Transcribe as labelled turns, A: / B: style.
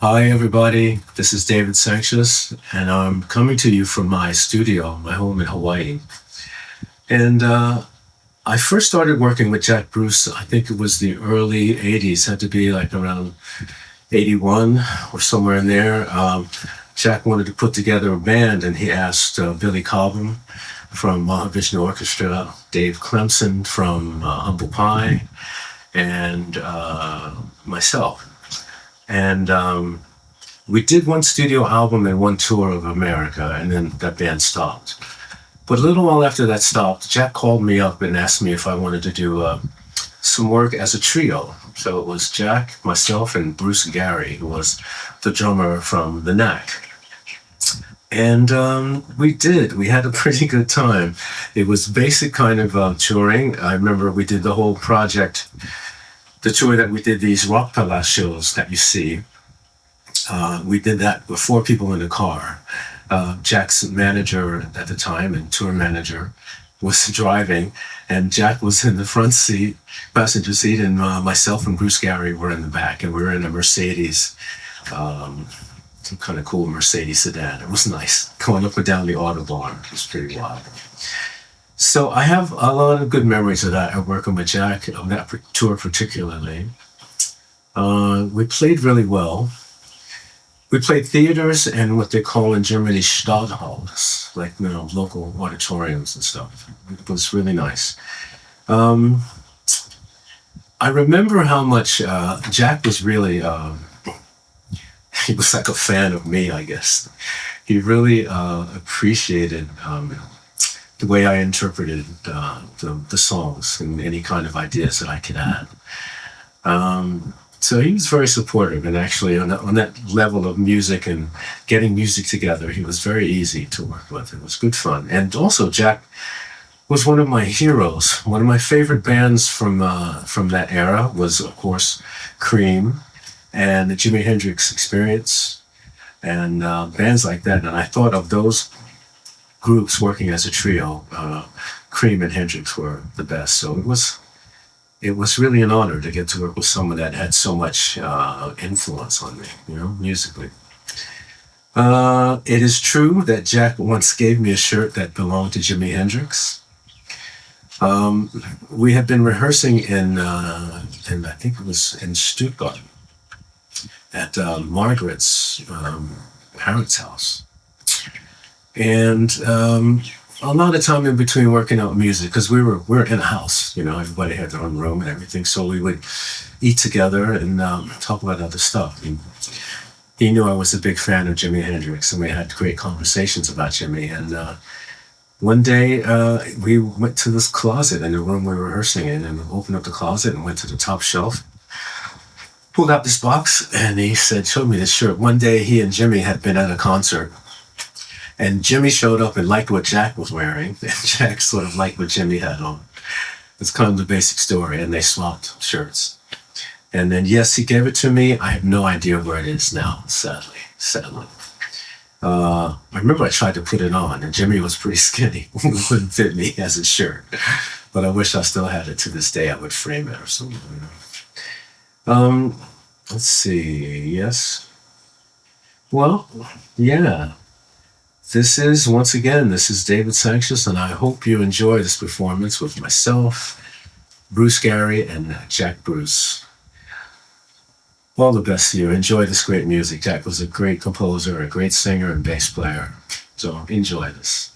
A: Hi, everybody. This is David Sancious, and I'm coming to you from my studio, my home in Hawaii. And I first started working with Jack Bruce, I think it was the early 80s, had to be like around 81 or somewhere in there. Jack wanted to put together a band, and he asked Billy Cobham from Mahavishnu Orchestra, Dave Clemson from Humble Pie, and myself. And we did one studio album and one tour of America, and then that band stopped. But a little while after that stopped, Jack called me up and asked me if I wanted to do some work as a trio. So it was Jack, myself, and Bruce Gary, who was the drummer from the Knack. And we did. We had a pretty good time. It was basic kind of touring. I remember we did the whole project, the tour that we did, these Rock Palace shows that you see. We did that with four people in the car. Jack's manager at the time and tour manager was driving, and Jack was in the front seat, passenger seat, and myself and Bruce Gary were in the back, and we were in a Mercedes, some kind of cool Mercedes sedan. It was nice, going up and down the Autobahn. It was pretty wild. So I have a lot of good memories of that, of working with Jack, of that tour particularly. We played really well. We played theaters and what they call in Germany Stadthalls, like local auditoriums and stuff. It was really nice. I remember how much Jack was really, he was like a fan of me, I guess. He really appreciated the way I interpreted the songs and any kind of ideas that I could add. So he was very supportive, and actually on that level of music and getting music together, he was very easy to work with. It was good fun. And also Jack was one of my heroes. One of my favorite bands from that era was, of course, Cream and the Jimi Hendrix Experience and bands like that. And I thought of those groups working as a trio. Cream and Hendrix were the best. So it was really an honor to get to work with someone that had so much influence on me, musically. It is true that Jack once gave me a shirt that belonged to Jimi Hendrix. We had been rehearsing in I think it was in Stuttgart at Margaret's parents' house. And a lot of time in between working out music, because we were in a house, everybody had their own room and everything, so we would eat together and talk about other stuff. And he knew I was a big fan of Jimi Hendrix, and we had great conversations about Jimi. And one day we went to this closet in the room we were rehearsing in, and opened up the closet and went to the top shelf, pulled out this box, and he said, showed me this shirt. One day he and Jimi had been at a concert, and Jimi showed up and liked what Jack was wearing, and Jack sort of liked what Jimi had on. It's kind of the basic story, and they swapped shirts. And then, yes, he gave it to me. I have no idea where it is now, sadly. I remember I tried to put it on, and Jimi was pretty skinny. It wouldn't fit me as a shirt. But I wish I still had it to this day. I would frame it or something. Let's see, yes. Well, yeah. This is David Sancious, and I hope you enjoy this performance with myself, Bruce Gary, and Jack Bruce. All the best to you. Enjoy this great music. Jack was a great composer, a great singer and bass player. So enjoy this.